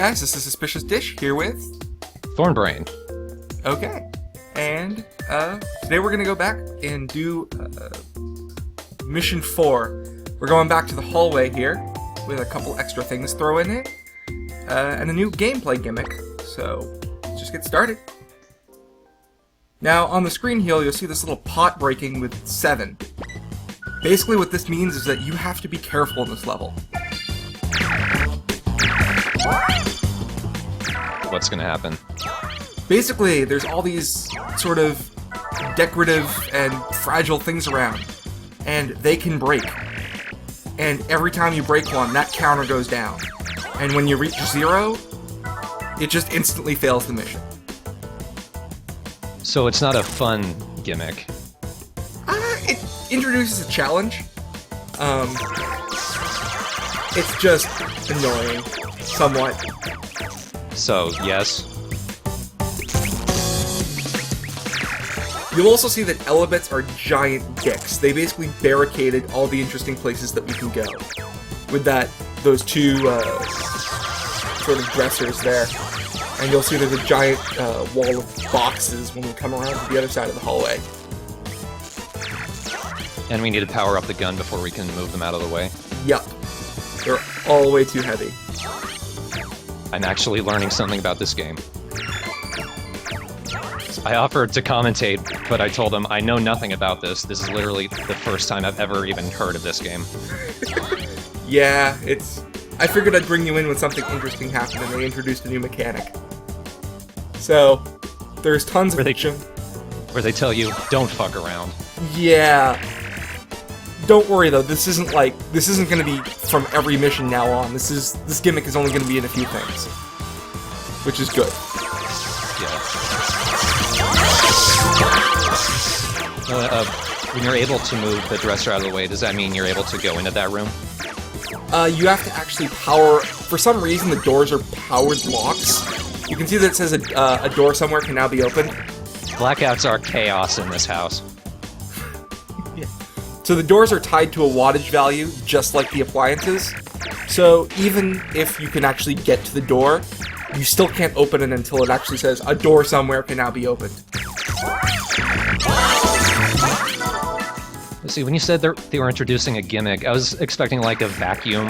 guys, this is Suspicious Dish here with... Thornbrain. Okay, and today we're going to go back and do Mission 4. We're going back to the hallway here with a couple extra things thrown in it, and a new gameplay gimmick, so let's just get started. Now, on the screen here, you'll see this little pot breaking with 7. Basically what this means is that you have to be careful in this level. What's gonna happen? Basically, there's all these sort of decorative and fragile things around, and they can break. And every time you break one, that counter goes down. And when you reach 0, it just instantly fails the mission. So it's not a fun gimmick. It introduces a challenge. It's just annoying, somewhat. So, yes. You'll also see that Elebits are giant dicks. They basically barricaded all the interesting places that we can go. With those two sort of dressers there. And you'll see there's a giant wall of boxes when we come around to the other side of the hallway. And we need to power up the gun before we can move them out of the way. Yup. They're all the way too heavy. I'm actually learning something about this game. I offered to commentate, but I told him I know nothing about this. This is literally the first time I've ever even heard of this game. Yeah, I figured I'd bring you in when something interesting happened and they introduced a new mechanic. So, there's tons of action. Where they tell you, don't fuck around. Yeah. Don't worry though, this isn't gonna be from every mission now on. This gimmick is only gonna be in a few things. Which is good. Yeah. When you're able to move the dresser out of the way, does that mean you're able to go into that room? You have to actually power... For some reason, the doors are powered locks. You can see that it says a door somewhere can now be opened. Blackouts are chaos in this house. Yeah. So the doors are tied to a wattage value, just like the appliances. So even if you can actually get to the door, you still can't open it until it actually says a door somewhere can now be opened. Let's see, when you said they were introducing a gimmick, I was expecting like a vacuum.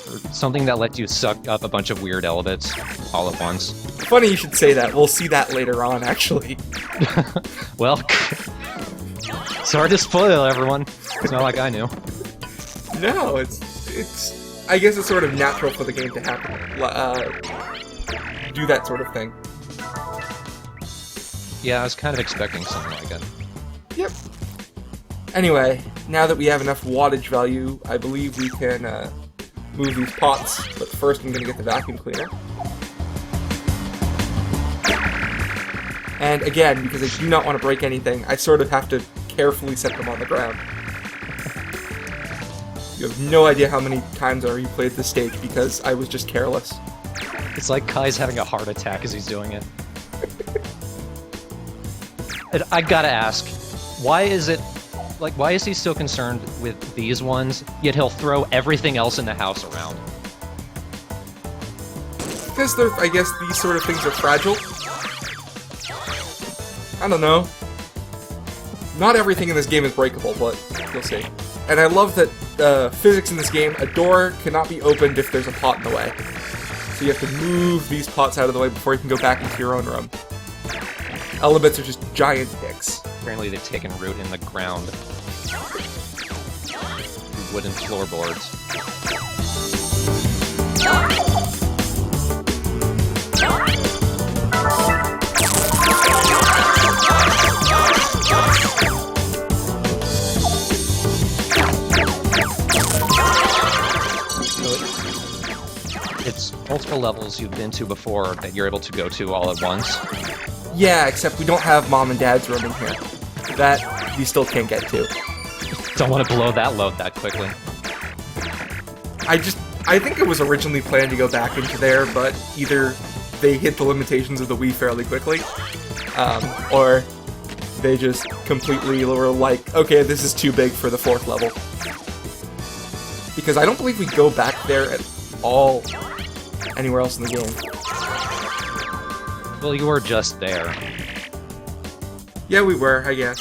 Or something that let you suck up a bunch of weird Elebits all at once. Funny you should say that. We'll see that later on, actually. Well, sorry to spoil everyone. It's not like I knew. No, it's. I guess it's sort of natural for the game to happen. Do that sort of thing. Yeah, I was kind of expecting something like that. Yep. Anyway, now that we have enough wattage value, I believe we can move these pots. But first, I'm going to get the vacuum cleaner. And again, because I do not want to break anything, I sort of have to carefully set them on the ground. You have no idea how many times I already played this stage because I was just careless. It's like Kai's having a heart attack as he's doing it. And I gotta ask, why is he so concerned with these ones, yet he'll throw everything else in the house around? Because I guess these sort of things are fragile. I don't know. Not everything in this game is breakable, but you'll see. And I love that physics in this game, a door cannot be opened if there's a pot in the way. So you have to move these pots out of the way before you can go back into your own room. Elebits are just giant dicks. Apparently they've taken root in the ground. Wooden floorboards. It's multiple levels you've been to before that you're able to go to all at once. Yeah, except we don't have Mom and Dad's room in here. That we still can't get to. Don't want to blow that load that quickly. I think it was originally planned to go back into there, but either they hit the limitations of the Wii fairly quickly, or they just completely were like, okay, this is too big for the 4th level. Because I don't believe we go back there at all anywhere else in the game. Well, you were just there. Yeah, we were, I guess.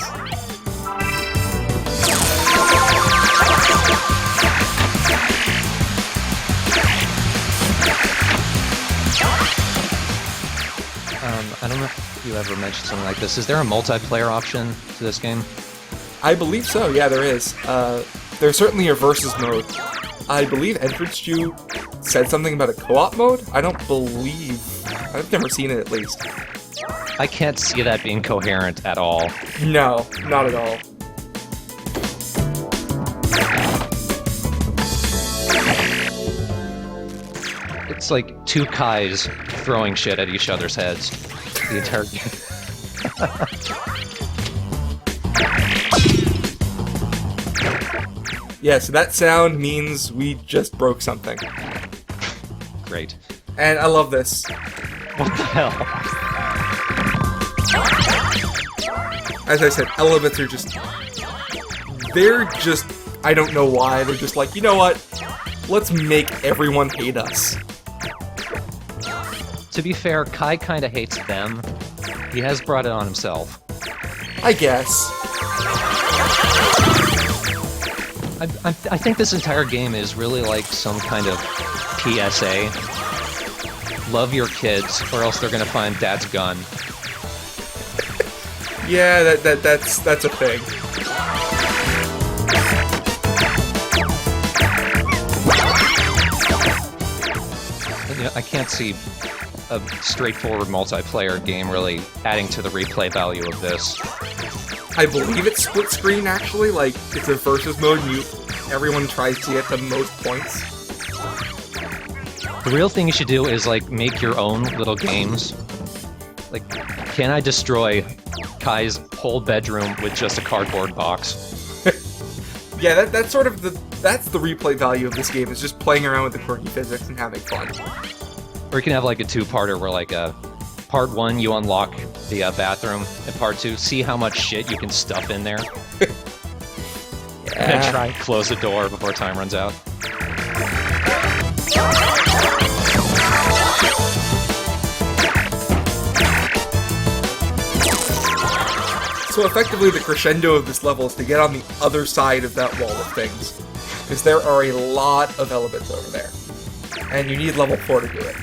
I don't know if you ever mentioned something like this. Is there a multiplayer option to this game? I believe so, yeah, there is. There's certainly a versus mode. I believe Entrance Jew said something about a co-op mode? I've never seen it at least. I can't see that being coherent at all. No, not at all. It's like two Kais throwing shit at each other's heads the entire game. Yeah, so that sound means we just broke something. Great. And I love this. What the hell? As I said, Elebits are just... They're just... I don't know why. They're just like, you know what? Let's make everyone hate us. To be fair, Kai kinda hates them. He has brought it on himself. I guess. I think this entire game is really like some kind of PSA. Love your kids, or else they're gonna find Dad's gun. Yeah, that's a thing. You know, I can't see a straightforward multiplayer game really adding to the replay value of this. I believe it's split screen, actually. Like, it's a versus mode, and everyone tries to get the most points. The real thing you should do is, like, make your own little games. Like, can I destroy Kai's whole bedroom with just a cardboard box? Yeah, that's sort of that's the replay value of this game, is just playing around with the quirky physics and having fun. Or you can have, like, a two-parter where, like, part 1, you unlock the bathroom, and part 2, see how much shit you can stuff in there. And then try and close the door before time runs out. So effectively, the crescendo of this level is to get on the other side of that wall of things. Because there are a lot of Elebits over there. And you need level 4 to do it.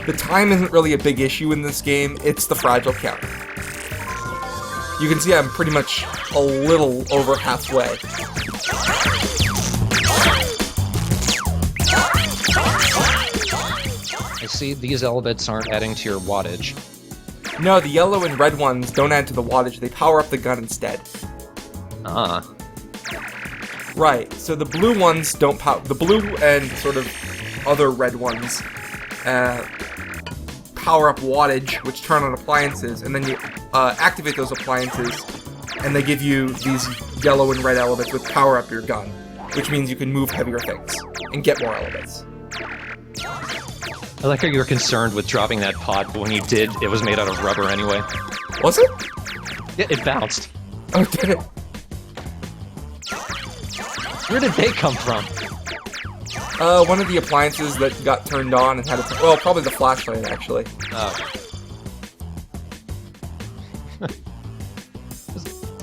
The time isn't really a big issue in this game, it's the fragile count. You can see I'm pretty much a little over halfway. I see these Elebits aren't adding to your wattage. No, the yellow and red ones don't add to the wattage, they power up the gun instead. Ah. Right, so the blue ones don't power... The blue and sort of other red ones power up wattage, which turn on appliances, and then you activate those appliances, and they give you these yellow and red Elebits with power up your gun, which means you can move heavier things and get more Elebits. I like how you were concerned with dropping that pot, but when you did, it was made out of rubber anyway. Was it? Yeah, it bounced. Oh, did it? Where did they come from? One of the appliances that got turned on and had a... Well, probably the flashlight, actually. Oh.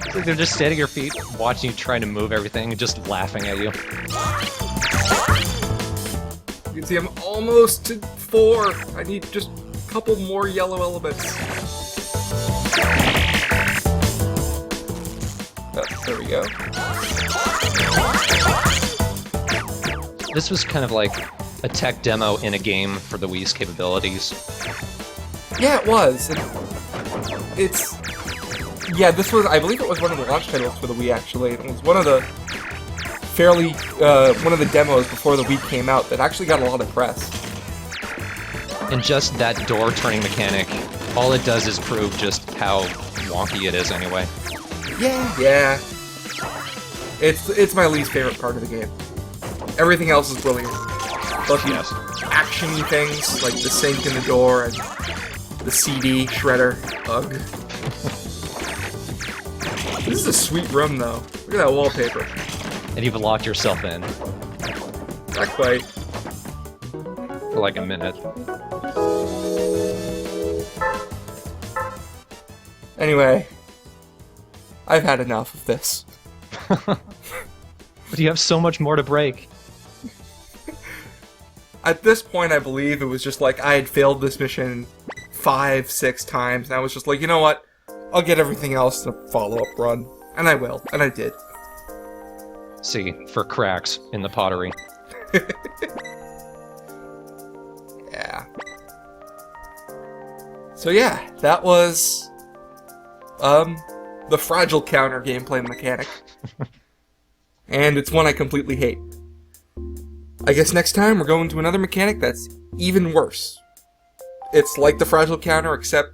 It's like they're just standing at your feet, watching you trying to move everything, and just laughing at you. You can see I'm almost to 4. I need just a couple more yellow Elebits. Oh, there we go. This was kind of like a tech demo in a game for the Wii's capabilities. Yeah, it was. It's... Yeah, this was... I believe it was one of the launch titles for the Wii, actually. It was one of the fairly... one of the demos before the Wii came out that actually got a lot of press. And just that door-turning mechanic, all it does is prove just how wonky it is anyway. Yeah. It's my least favorite part of the game. Everything else is brilliant. But the action-y things, like the sink in the door and the CD shredder. Ugh. This is a sweet room, though. Look at that wallpaper. And you've locked yourself in. Not quite. For like a minute. Anyway, I've had enough of this. But you have so much more to break. At this point, I believe it was just like I had failed this mission 5, 6 times, and I was just like, you know what? I'll get everything else in a follow-up run. And I will. And I did. See, for cracks in the pottery. Yeah. So yeah, that was the fragile counter gameplay mechanic. And it's one I completely hate. I guess next time we're going to another mechanic that's even worse. It's like the fragile counter, except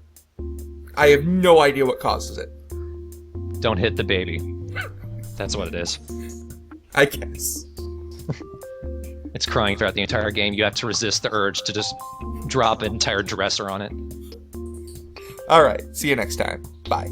I have no idea what causes it. Don't hit the baby. That's what it is. I guess. It's crying throughout the entire game. You have to resist the urge to just drop an entire dresser on it. Alright, see you next time. Bye.